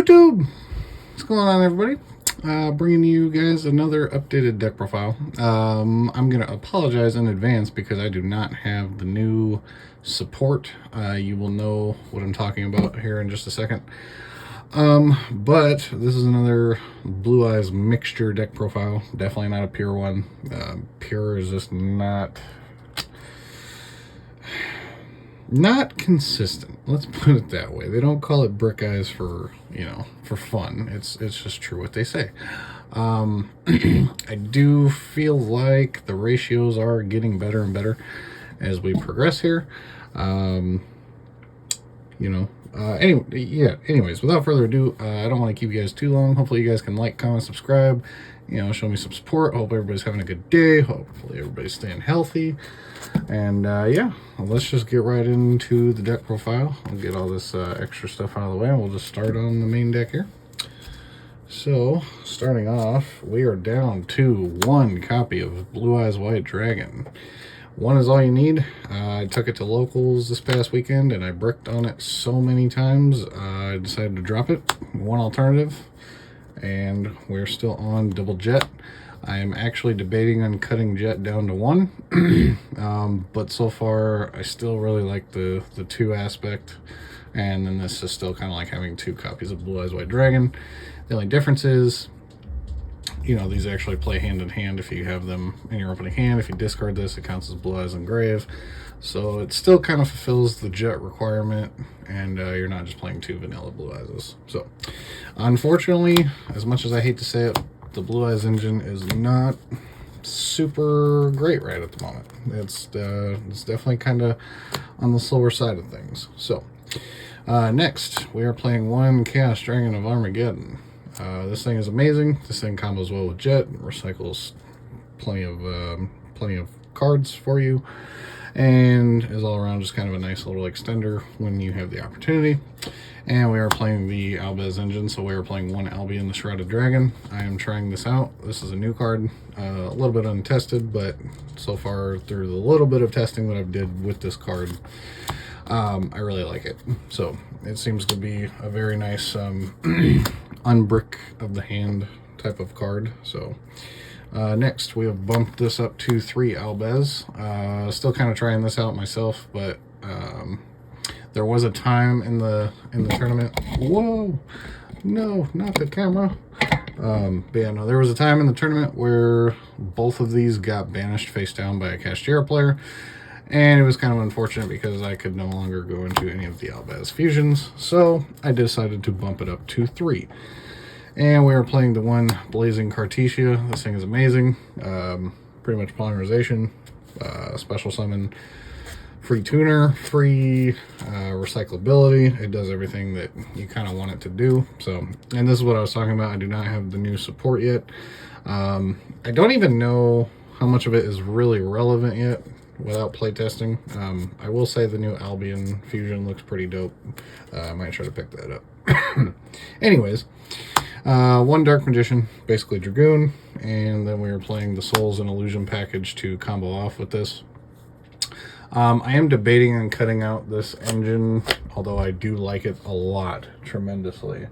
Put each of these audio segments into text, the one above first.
YouTube! What's going on, everybody? Bringing you guys another updated deck profile. I'm going to apologize in advance because I do not have the new support. You will know what I'm talking about here in just a second. But this is another Blue Eyes mixture deck profile. Definitely not a pure one. Pure is just not consistent. Let's put it that way. They don't call it brick eyes for, for fun. It's just true what they say. I do feel like the ratios are getting better and better as we progress here. Anyways, without further ado, I don't want to keep you guys too long. Hopefully you guys can like, comment, subscribe, show me some support. Hope everybody's having a good day. Hopefully everybody's staying healthy. And let's just get right into the deck profile. I'll get all this extra stuff out of the way, and we'll just start on the main deck here. So, starting off, we are down to one copy of Blue Eyes White Dragon. One is all you need. I took it to locals this past weekend, and I bricked on it so many times, I decided to drop it. One alternative, and we're still on double jet. I am actually debating on cutting jet down to one, but so far I still really like the two aspect, and then this is still kind of like having two copies of Blue Eyes White Dragon. The only difference is, these actually play hand in hand if you have them in your opening hand. If you discard this, it counts as Blue Eyes Engrave, so it still kind of fulfills the jet requirement, and you're not just playing two vanilla Blue Eyes. So unfortunately, as much as I hate to say it, the Blue Eyes engine is not super great right at the moment. It's definitely kind of on the slower side of things. So next we are playing one Chaos Dragon of Armageddon. This thing is amazing. This thing combos well with jet, recycles plenty of cards for you, and is all around just kind of a nice little extender when you have the opportunity. And we are playing the Albez engine, so we are playing one Albion, the Shrouded Dragon. I am trying this out. This is a new card, a little bit untested, but so far through the little bit of testing that I've did with this card, I really like it. So it seems to be a very nice unbrick of the hand type of card. So next we have bumped this up to 3 Albez. Still kind of trying this out myself, but there was a time in the tournament. Whoa, no, not the camera. But yeah, no, there was a time in the tournament where both of these got banished face down by a Chimera player, and it was kind of unfortunate because I could no longer go into any of the Albez fusions. So I decided to bump it up to 3. And we are playing the one Blazing Cartesia. This thing is amazing. Pretty much polymerization, special summon, free tuner, free recyclability. It does everything that you kind of want it to do. So, and this is what I was talking about. I do not have the new support yet. I don't even know how much of it is really relevant yet without playtesting. I will say the new Albion Fusion looks pretty dope. I might try to pick that up. Anyways, one Dark Magician, basically Dragoon, and then we are playing the Souls and Illusion package to combo off with this. I am debating on cutting out this engine, although I do like it a lot, tremendously.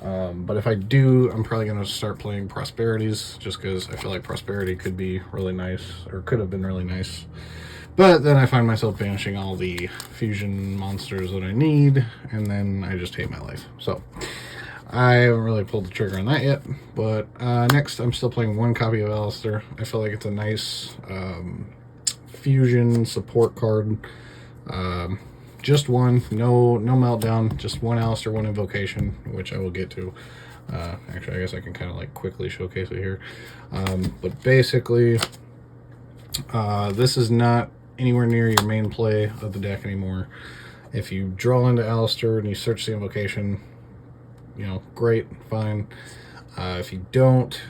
But if I do, I'm probably going to start playing Prosperities, just because I feel like Prosperity could be really nice, or could have been really nice. But then I find myself banishing all the fusion monsters that I need, and then I just hate my life. So I haven't really pulled the trigger on that yet. But next, I'm still playing one copy of Alistair. I feel like it's a nice fusion support card. Just one, no meltdown, just one Alistair, one invocation, which I will get to. Actually, I guess I can kind of like quickly showcase it here. But basically, this is not anywhere near your main play of the deck anymore. If you draw into Alistair and you search the invocation, great, fine. If you don't,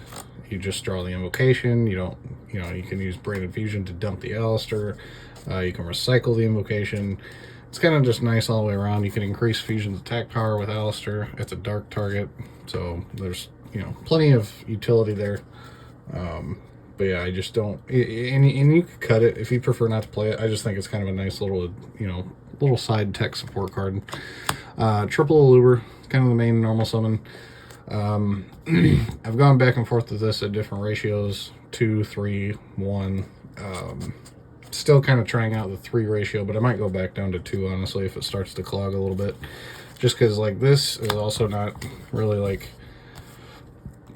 you just draw the invocation. You can use Braided Fusion to dump the Alistair. You can recycle the invocation. It's kind of just nice all the way around. You can increase Fusion's attack power with Alistair. It's a dark target, so there's plenty of utility there. But yeah, I just don't. And you could cut it if you prefer not to play it. I just think it's kind of a nice little little side tech support card. Triple Luber. kind of the main normal summon. I've gone back and forth with this at different ratios, 2, 3, 1. Still kind of trying out the 3 ratio, but I might go back down to 2, honestly, if it starts to clog a little bit. Just because, like, this is also not really, like...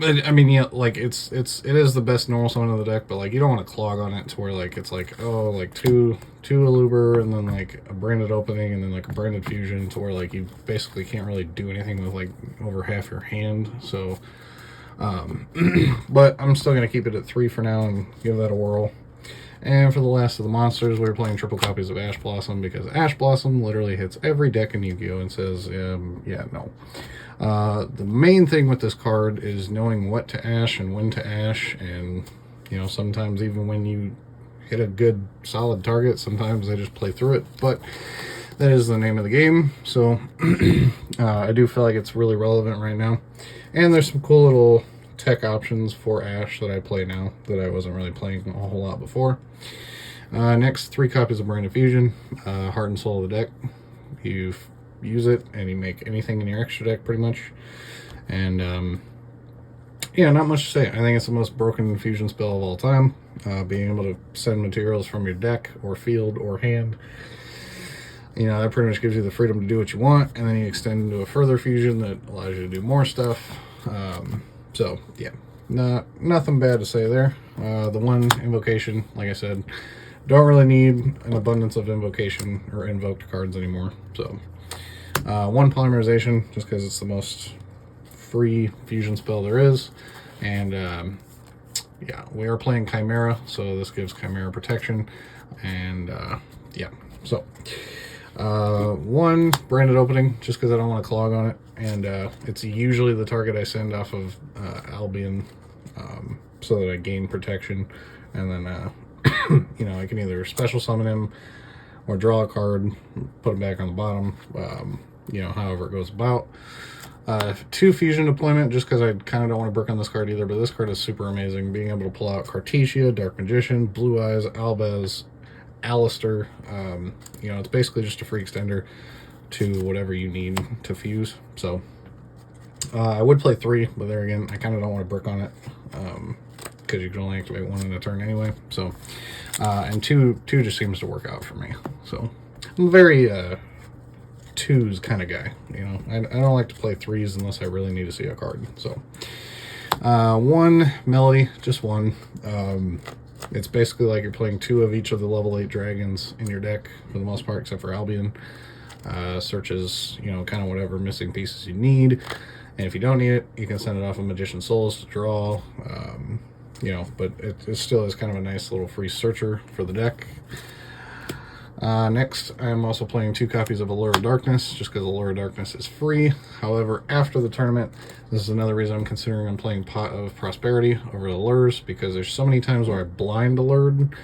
I mean, yeah, like, it is the best normal summon of the deck, but, like, you don't want to clog on it to where, like, it's like, oh, like, two Luber, and then, like, a branded opening, and then, like, a branded fusion, to where, like, you basically can't really do anything with, like, over half your hand, so, but I'm still going to keep it at 3 for now and give that a whirl. And for the last of the monsters, we were playing triple copies of Ash Blossom, because Ash Blossom literally hits every deck in Yu-Gi-Oh! And says, yeah, no. The main thing with this card is knowing what to ash and when to ash, and, you know, sometimes even when you hit a good, solid target, sometimes they just play through it, but that is the name of the game, so I do feel like it's really relevant right now. And there's some cool little tech options for Ash that I play now that I wasn't really playing a whole lot before. Next, 3 copies of Marina Fusion, heart and soul of the deck. You use it and you make anything in your extra deck pretty much. And yeah, not much to say. I think it's the most broken fusion spell of all time. Being able to send materials from your deck or field or hand, you know, that pretty much gives you the freedom to do what you want, and then you extend into a further fusion that allows you to do more stuff. So yeah, nothing bad to say there. The one invocation, like I said, don't really need an abundance of invocation or invoked cards anymore. So 1 polymerization, just because it's the most free fusion spell there is. And yeah, we are playing Chimera, so this gives Chimera protection. And yeah, so 1 branded opening, just because I don't want to clog on it. And it's usually the target I send off of Albion, so that I gain protection. And then you know, I can either special summon him or draw a card, put him back on the bottom, you know, however it goes about. 2 fusion deployment, just because I kind of don't want to brick on this card either, but this card is super amazing. Being able to pull out Cartesia, Dark Magician, Blue Eyes, Albez, Alistair. You know, it's basically just a free extender to whatever you need to fuse. So I would play 3, but there again, I kind of don't want to brick on it, because you can only activate 1 in a turn anyway. So and 2 just seems to work out for me. So I'm a very 2s kind of guy, you know. I don't like to play 3s unless I really need to see a card. So 1 melody, just 1. It's basically like you're playing 2 of each of the level 8 dragons in your deck for the most part, except for Albion. Searches, you know, kind of whatever missing pieces you need, and if you don't need it, you can send it off of Magician Souls to draw. You know, but it still is kind of a nice little free searcher for the deck. Next, I'm also playing 2 copies of Allure Darkness, just because Allure Darkness is free. However, after the tournament, this is another reason I'm considering playing Pot of Prosperity over Allures, because there's so many times where I blind allured,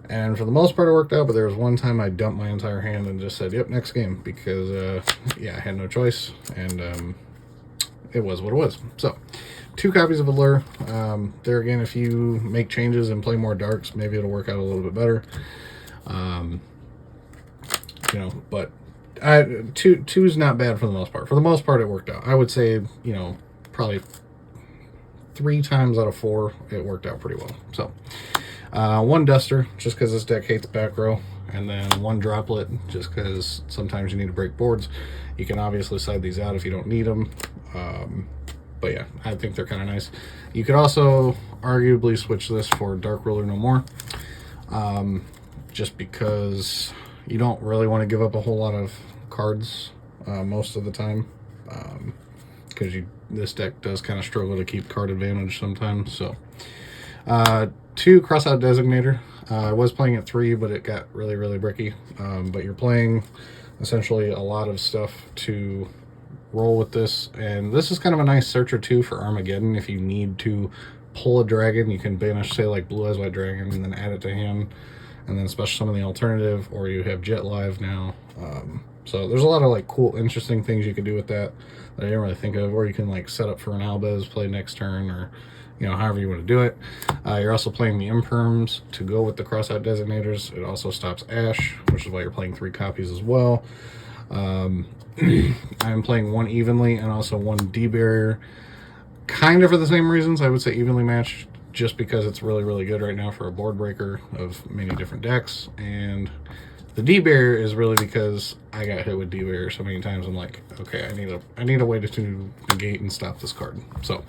and for the most part it worked out, but there was one time I dumped my entire hand and just said, yep, next game, because yeah, I had no choice, and it was what it was. So 2 copies of Allure. There again, if you make changes and play more darks, maybe it'll work out a little bit better. You know, but two is not bad for the most part. For the most part, it worked out. I would say, you know, probably 3 times out of 4, it worked out pretty well. So 1 duster, just because this deck hates back row, and then 1 droplet, just because sometimes you need to break boards. You can obviously side these out if you don't need them. But yeah, I think they're kind of nice. You could also arguably switch this for Dark Ruler No More, just because you don't really want to give up a whole lot of cards most of the time, because this deck does kind of struggle to keep card advantage sometimes. So 2 Crossout Designator. I was playing at 3, but it got really bricky. But you're playing essentially a lot of stuff to roll with this, and this is kind of a nice searcher too for Armageddon. If you need to pull a dragon, you can banish, say, like Blue Eyes White Dragon, and then add it to hand, and then special summon the alternative, or you have Jet Live now. So there's a lot of like cool, interesting things you can do with that I didn't really think of. Or you can like set up for an Albez, play next turn, or you know, however you want to do it. You're also playing the Imperms to go with the Crossout Designators. It also stops Ash, which is why you're playing 3 copies as well. I'm playing one evenly and also one D-barrier, kind of for the same reasons. I would say evenly matched, just because it's really, really good right now for a board breaker of many different decks. And the D-barrier is really because I got hit with D-barrier so many times. I'm like, okay, I need a way to negate and stop this card. So,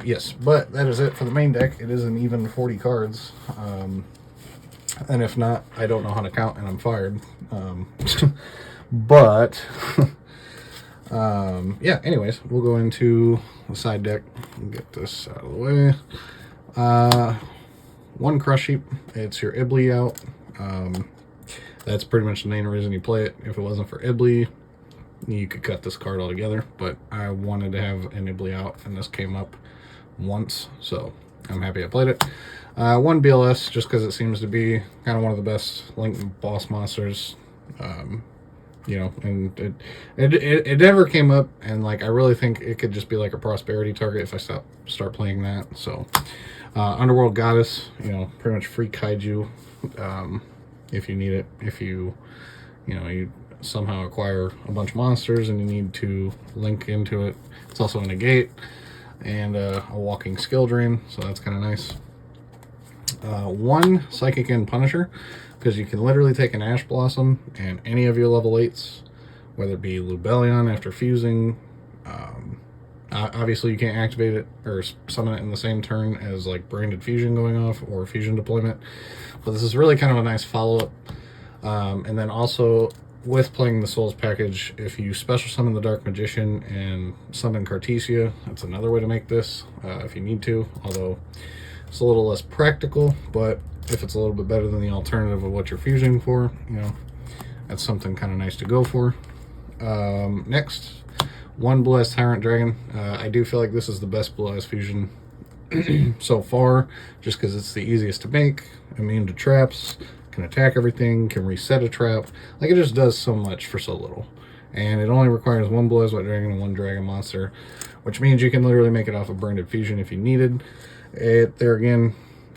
yes, but that is it for the main deck. It is an even 40 cards. And if not, I don't know how to count and I'm fired. But yeah, anyways, we'll go into the side deck and get this out of the way. One Crush Heap. It's your Ibly out. That's pretty much the main reason you play it. If it wasn't for Ibly, you could cut this card altogether, but I wanted to have an Ibly out, and this came up once, so I'm happy I played it. One BLS, just because it seems to be kind of one of the best Link boss monsters. You know, and it never came up, and like I really think it could just be like a prosperity target if I start playing that. So Underworld Goddess, you know, pretty much free kaiju if you need it. If you somehow acquire a bunch of monsters and you need to link into it. It's also a negate and a walking skill drain, so that's kind of nice. One Psychic End Punisher, because you can literally take an Ash Blossom and any of your level 8s, whether it be Lubellion after fusing. Obviously you can't activate it or summon it in the same turn as like Branded Fusion going off or Fusion Deployment, but this is really kind of a nice follow-up. And then also with playing the Souls package, if you special summon the Dark Magician and summon Cartesia, that's another way to make this if you need to, although it's a little less practical, but if it's a little bit better than the alternative of what you're fusing for, you know, that's something kind of nice to go for. Next, one Blue Eyes Tyrant Dragon. I do feel like this is the best Blue Eyes fusion so far, just because it's the easiest to make, immune to traps, can attack everything, can reset a trap. Like, it just does so much for so little. And it only requires one Blue Eyes White Dragon and one Dragon Monster, which means you can literally make it off of Branded Fusion if you needed. It, there again,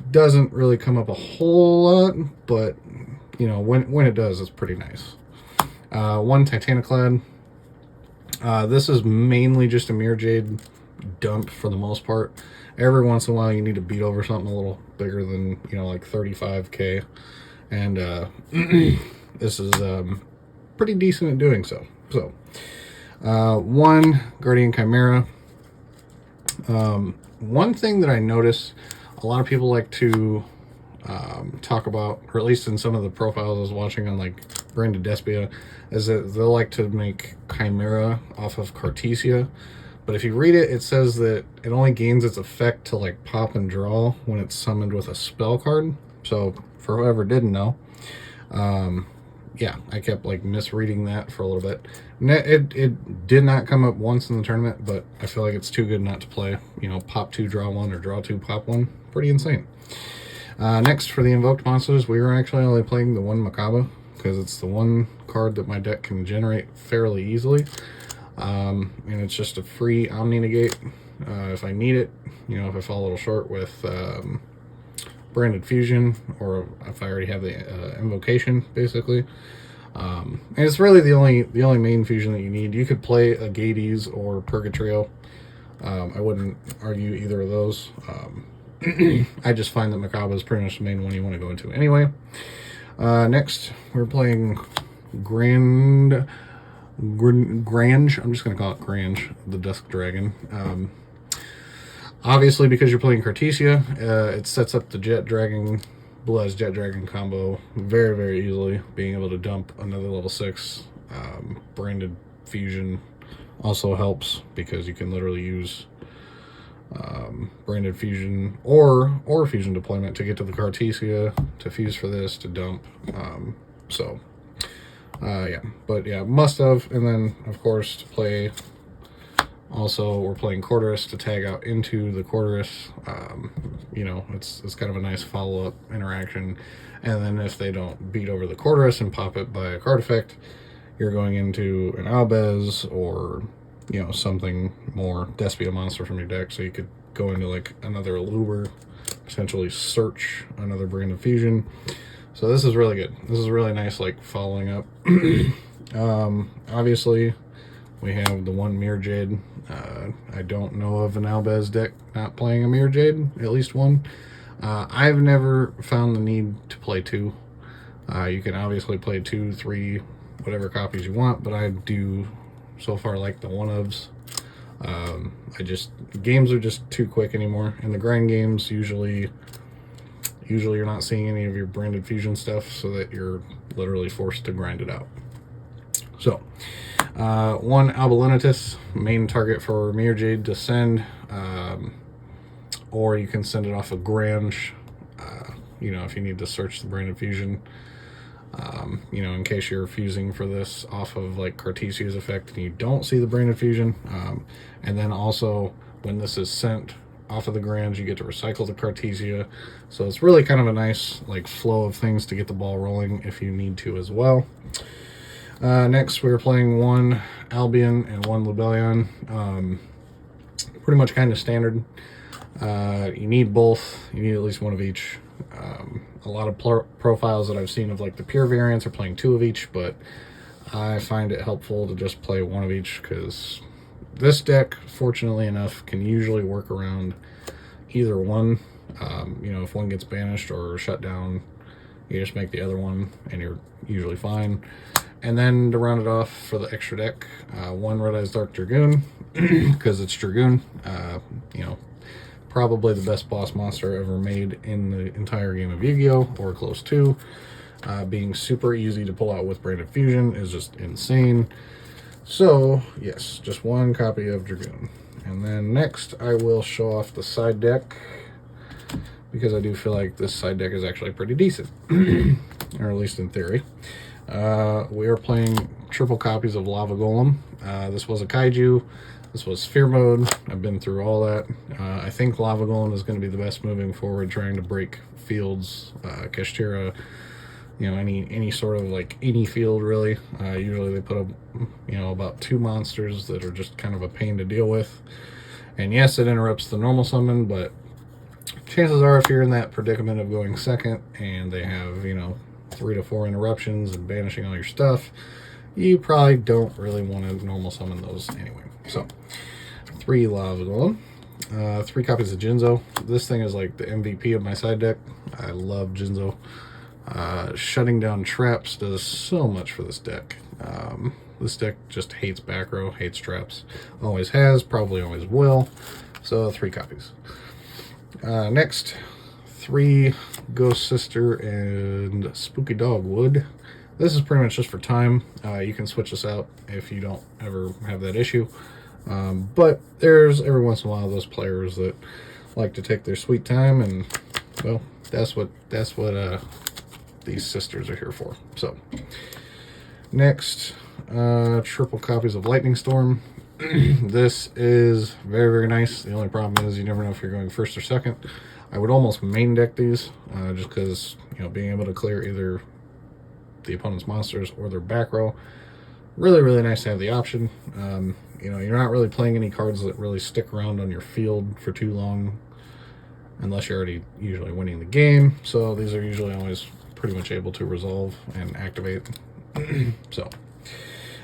doesn't really come up a whole lot, but you know, when it does, it's pretty nice. One Titanic Lad. This is mainly just a Mirror Jade dump for the most part. Every once in a while you need to beat over something a little bigger than, you know, like 35k, and this is pretty decent at doing so. So one Guardian Chimera. One thing that I notice a lot of people like to talk about, or at least in some of the profiles I was watching on like Branded Despia, is that they'll like to make Chimera off of Cartesia. But if you read it, it says that it only gains its effect to like pop and draw when it's summoned with a spell card. So for whoever didn't know, yeah, I kept like misreading that for a little bit. It did not come up once in the tournament, but I feel like it's too good not to play. You know, pop 2, draw 1, or draw 2, pop 1. Pretty insane. Next, for the invoked monsters, we were actually only playing the one Macabre, because it's the one card that my deck can generate fairly easily. And it's just a free Omni Negate if I need it. You know, if I fall a little short with Branded Fusion, or if I already have the invocation, basically. And it's really the only main fusion that you need. You could play a Gades or Purgatrio. I wouldn't argue either of those. I just find that Macabre is pretty much the main one you want to go into anyway. Next, we're playing Grange. I'm just going to call it Grange, the Dusk Dragon. Obviously, because you're playing Cartesia, it sets up the Jet Dragon, Blue Eyes Jet Dragon combo very, very easily. Being able to dump another level 6 Branded Fusion also helps, because you can literally use Branded Fusion or Fusion Deployment to get to the Cartesia, to fuse for this, to dump. Yeah, but yeah, must have. And then of course to play, also we're playing Corderus to tag out into the Corderus. You know, it's kind of a nice follow-up interaction. And then if they don't beat over the Corderus and pop it by a card effect, you're going into an Albez or, you know, something more Despia monster from your deck. So you could go into like another Luber, potentially search another Branded Fusion. So this is really good. This is really nice, like following up. Obviously, we have the one Mirror Jade. I don't know of an Albaz deck not playing a Mirror Jade, at least one. I've never found the need to play two. You can obviously play 2, 3, whatever copies you want, but I do so far like the one-ofs. Games are just too quick anymore. In the grind games, usually you're not seeing any of your branded fusion stuff, so that you're literally forced to grind it out. So, one Albalinitus, main target for Mirror Jade to send, or you can send it off a Grange, you know, if you need to search the branded fusion. You know, in case you're fusing for this off of like Cartesia's effect and you don't see the branded fusion. And then also when this is sent off of the Grange, you get to recycle the Cartesia. So it's really kind of a nice like flow of things to get the ball rolling if you need to as well. Next we're playing one Albion and one Lubellion. Pretty much kind of standard. You need both. You need at least one of each. A lot of profiles that I've seen of like the pure variants are playing 2 of each, but I find it helpful to just play 1 of each because this deck, fortunately enough, can usually work around either one. You know, if one gets banished or shut down, you just make the other one and you're usually fine. And then to round it off for the extra deck, 1 Red Eyes Dark Dragoon, because it's Dragoon. You know, probably the best boss monster ever made in the entire game of Yu-Gi-Oh! Or close to. Being super easy to pull out with branded fusion is just insane. So, yes, just 1 copy of Dragoon. And then next, I will show off the side deck, because I do feel like this side deck is actually pretty decent, or at least in theory. We are playing triple copies of Lava Golem. This was a Kaiju. This was Sphere Mode. I've been through all that. I think Lava Golem is going to be the best moving forward, trying to break fields, Kashtira, you know, any sort of like any field really. Usually they put up, you know, about 2 monsters that are just kind of a pain to deal with. And yes, it interrupts the normal summon, but chances are if you're in that predicament of going second and they have, you know, 3 to 4 interruptions and banishing all your stuff, you probably don't really want to normal summon those anyway. So, 3 Lava Golem, 3 copies of Jinzo. This thing is like the MVP of my side deck. I love Jinzo. Shutting down traps does so much for this deck. This deck just hates back row, hates traps. Always has, probably always will. So 3 copies. Next, 3 Ghost Sister and Spooky Dogwood. This is pretty much just for time. You can switch this out if you don't ever have that issue. But there's every once in a while those players that like to take their sweet time, and well, that's what these sisters are here for. So next, triple copies of Lightning Storm. This is very, very nice. The only problem is you never know if you're going first or second. I would almost main deck these, just because, you know, being able to clear either the opponent's monsters or their back row, really, really nice to have the option. You know, you're not really playing any cards that really stick around on your field for too long, unless you're already usually winning the game. So these are usually always pretty much able to resolve and activate. So,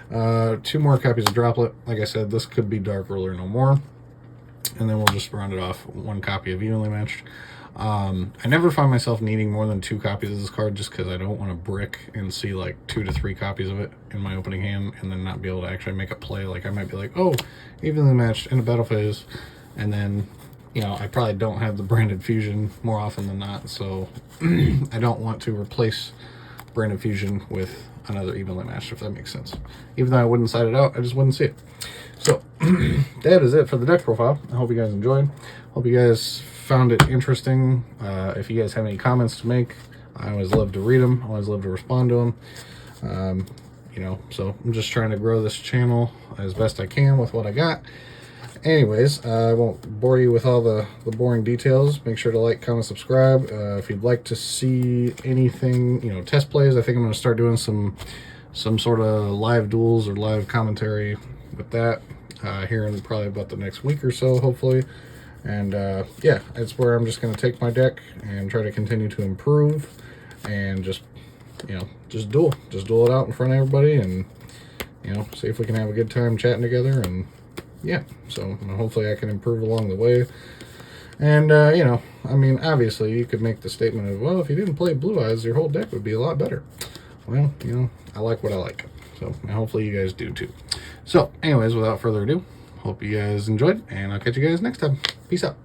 2 more copies of Droplet. Like I said, this could be Dark Ruler no more. And then we'll just round it off 1 copy of Evenly Matched. I never find myself needing more than 2 copies of this card, just because I don't want to brick and see like 2 to 3 copies of it in my opening hand and then not be able to actually make a play. Like I might be like, oh, Evenly Matched in a battle phase, and then, you know, I probably don't have the branded fusion more often than not, so I don't want to replace branded fusion with another Evenly Matched, if that makes sense. Even though I wouldn't side it out, I just wouldn't see it. So that is it for the deck profile. I hope you guys enjoyed. Hope you guys found it interesting. If you guys have any comments to make, I always love to read them. I always love to respond to them. You know, so I'm just trying to grow this channel as best I can with what I got. Anyways, I won't bore you with all the boring details. Make sure to like, comment, subscribe. If you'd like to see anything, you know, test plays, I think I'm going to start doing some sort of live duels or live commentary with that here in probably about the next week or so, hopefully. And yeah, it's where I'm just going to take my deck and try to continue to improve and just, you know, just duel it out in front of everybody, and, you know, see if we can have a good time chatting together. And yeah, so hopefully I can improve along the way. And, you know, I mean, obviously you could make the statement of, well, if you didn't play Blue Eyes, your whole deck would be a lot better. Well, you know, I like what I like. So hopefully you guys do too. So anyways, without further ado, hope you guys enjoyed, and I'll catch you guys next time. Peace out.